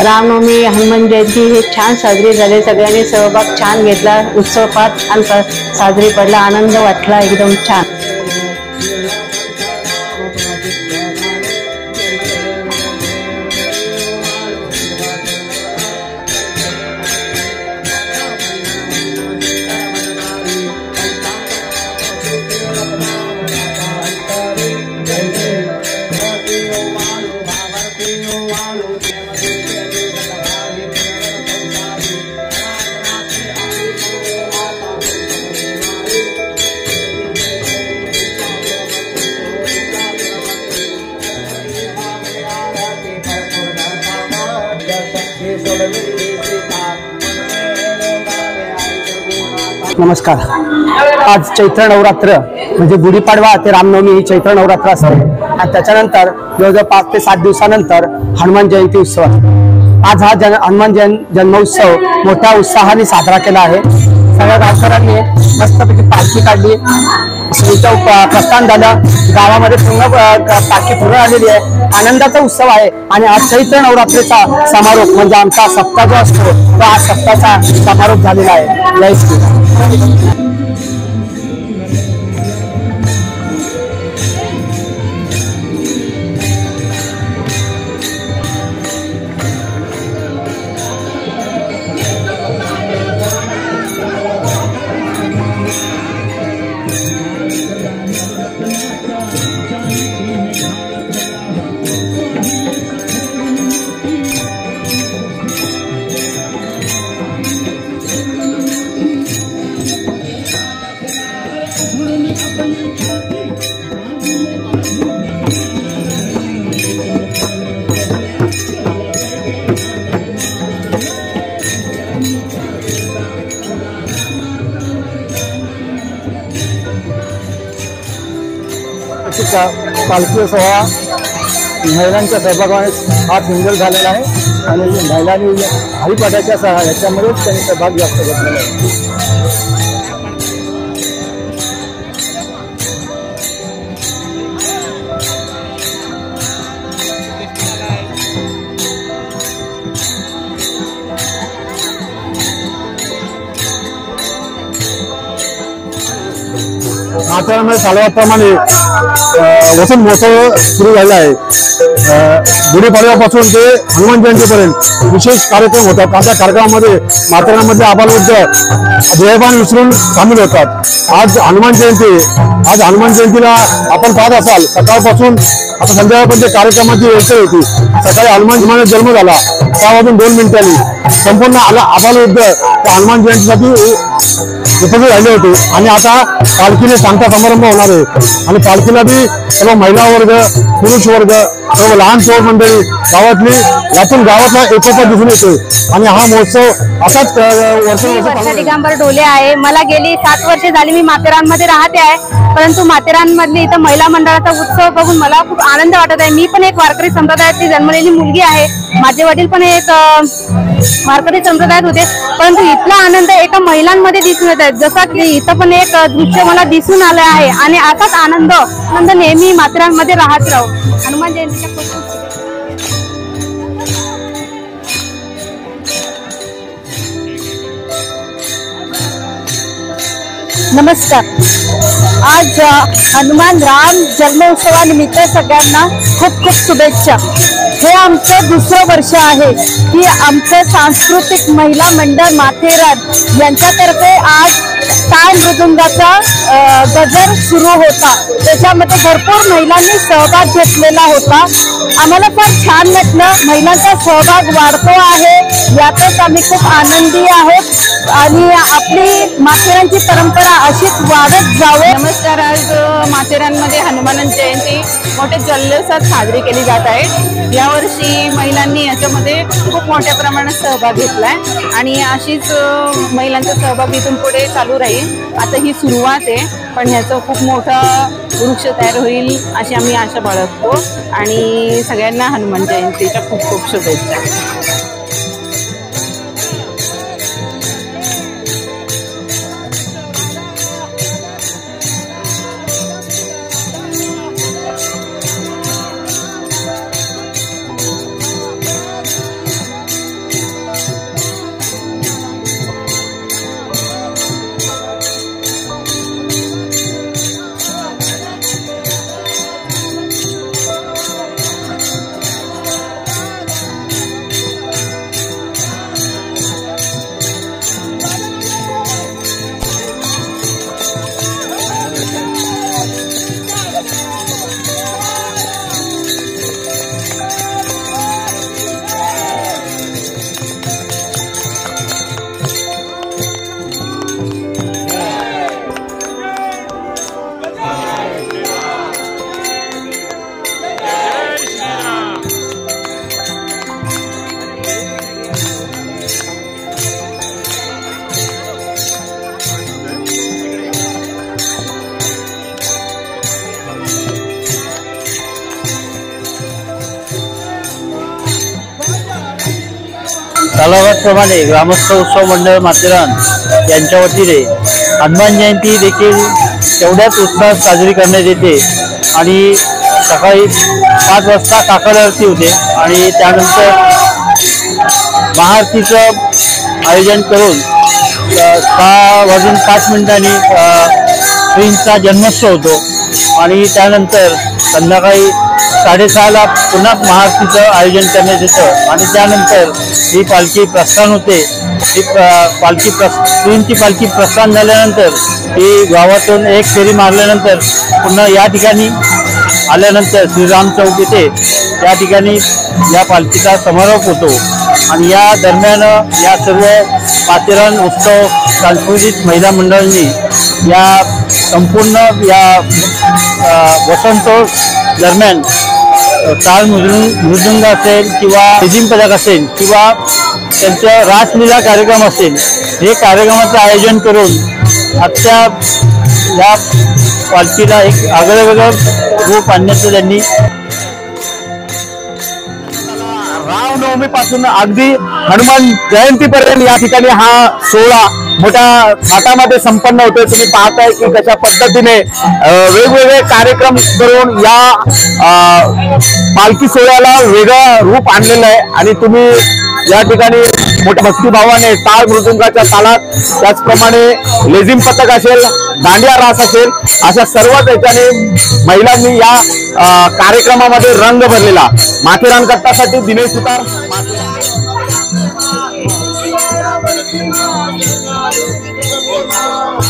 रामनवमी हनुमान जयंती हे छान साजरी झाले। सगळ्यांनी सहभाग छान घेतला, उत्सव फार छान साजरी पडला, आनंद वाटला एकदम छान। नमस्कार। आज चैत्र नवरात्र म्हणजे गुढीपाडवा ते रामनवमी ही चैत्र नवरात्र असते आणि त्याच्यानंतर जवळजवळ 5 ते 7 दिवसानंतर हनुमान जयंती उत्सव। आज हा हनुमान जन्मोत्सव मोठ्या उत्साहाने साजरा केला आहे। सगळ्या गावकऱ्यांनी मस्तपैकी पालखी काढली, प्रस्थान झालं, गावामध्ये पूर्ण पालखी पूर्ण आलेली आहे, आनंदाचा उत्सव आहे। आणि आज चैत्र नवरात्रीचा समारोप म्हणजे आमचा सप्ताह जो असतो तो आज सप्ताहाचा समारोप झालेला आहे। जय श्री पालखी सोहळा महिलांच्या सहभागाने हा सिंगल झालेला आहे आणि महिलांनी हरिपाठाच्या ह्याच्यामध्येच त्यांनी सहभाग जास्त घेतलेला आहे। माथेरानमध्ये सालावाप्रमाणे वसंत महोत्सव सुरू झाला आहे। गुढीपाडव्यापासून ते हनुमान जयंतीपर्यंत विशेष कार्यक्रम होतात। त्या कार्यक्रमामध्ये माथेरानमधले आबालवृद्ध देहभान विसरून सामील होतात। आज हनुमान जयंतीला आपण पाहत असाल सकाळपासून आता संध्याकाळपर्यंत कार्यक्रमाची व्यवस्था होती। सकाळी हनुमान जन्म झाला 6:02 संपूर्ण आबालवृद्ध त्या हनुमान जयंतीसाठी उपस्थित राहिले होते आणि आता पालखीने सांगता समारंभ होणार आहे आणि पालखीला बी सर्व महिला वर्ग, पुरुष वर्ग, सर्व लहान थोर मंडळी गावातली यातून गावातला एकोपा दिसून येते आणि हा महोत्सव असाच वर्षावर्षी दिगंबर डोले आहे। मला गेली 7 वर्षे झाली मी माथेरानमध्ये राहते आहे, परंतु माथेरानमधली इथं महिला मंडळाचा उत्सव बघून मला खूप आनंद वाटत आहे। मी पण एक वारकरी संप्रदायाची जन्मलेली मुलगी आहे, माझे वडील पण एक वारकरी संप्रदायात होते, परंतु इथला आनंद एका महिलांमध्ये दिसून येत आहे। जसा की इथं पण एक दृश्य मला दिसून आलं आहे आणि असाच आनंद नेहमी माथेरानमध्ये राहत राहू। हनुमान जयंतीच्या नमस्कार। आज हनुमान राम जन्मोत्सवानिमित्त सगळ्यांना खूप खूप शुभेच्छा। हे आमचं 2रं वर्ष आहे की आमचं सांस्कृतिक महिला मंडळ माथेरान यांच्यातर्फे आज ताल मृदुंगाचा गजर सुरू होता। त्याच्यामध्ये भरपूर महिलांनी सहभाग घेतलेला होता। आम्हाला फार छान वाटलं, महिलांचा सहभाग वाढतो आहे यातच आम्ही खूप आनंदी आहोत आणि आपली माथेरानची परंपरा अशीच वाढत जावे। नमस्कार। आज माथेरानमध्ये हनुमान जयंती मोठ्या जल्लोषात साजरी केली जात आहे। यावर्षी महिलांनी याच्यामध्ये खूप मोठ्या प्रमाणात सहभाग घेतलाय आणि अशीच महिलांचा सहभाग इथून पुढे चालू राहील। आता ही सुरुवात आहे, पण ह्याचं खूप मोठा वृक्ष तयार होईल अशी आम्ही आशा बाळगतो आणि सगळ्यांना हनुमान जयंतीच्या खूप खूप शुभेच्छा। तलावाप्रमाणे ग्रामस्थ उत्सव मंडळ माथेरान यांच्या वतीने हनुमान जयंती देखील तेवढ्याच उत्साहात साजरी करण्यात येते आणि सकाळी 5 वाजता काकड आरती होते आणि त्यानंतर महाआरतीचं आयोजन करून 6:05 श्रींचा जन्मोत्सव होतो आणि त्यानंतर संध्याकाळी 6:30ला पुन्हा महाआरतीचं आयोजन करण्यात येतं आणि त्यानंतर ही पालखी प्रस्थान होते. ही पालखी श्रींची पालखी प्रस्थान झाल्यानंतर ही गावातून एक फेरी मारल्यानंतर पुन्हा या ठिकाणी आल्यानंतर श्रीराम चौक येथे त्या ठिकाणी या पालखीचा समारोप होतो आणि या दरम्यान या सर्व माथेरान उत्सव सांस्कृतिक महिला मंडळांनी या संपूर्ण या वसंतोत्सव दरम्यान टाळ मृदुंग असेल किंवा लेझिम पथक असेल किंवा त्यांचा रासलीला कार्यक्रम असेल हे कार्यक्रमाचं आयोजन करून आजच्या या पालखीला एक आगळंवेगळं रूप आणण्याचं त्यांनी रामनवमी पासून अगदी हनुमान जयंतीपर्यंत या ठिकाणी हा सोहळा मोठ्या थाटामध्ये संपन्न होतोय. तुम्ही पाहताय की कशा पद्धतीने वेगवेगळे कार्यक्रम करून या पालखी सोहळ्याला वेगळं रूप आणलेलं आहे आणि तुम्ही या ठिकाणी मोठ्या भक्तिभावाने टाळ मृदुंगाच्या तालात त्याचप्रमाणे लेझिम पथक असेल, दांडिया रास असेल, अशा सर्वच याच्याने महिलांनी या कार्यक्रमामध्ये रंग भरलेला. माथेरान कट्टासाठी दिनेश सुतार. Thank you.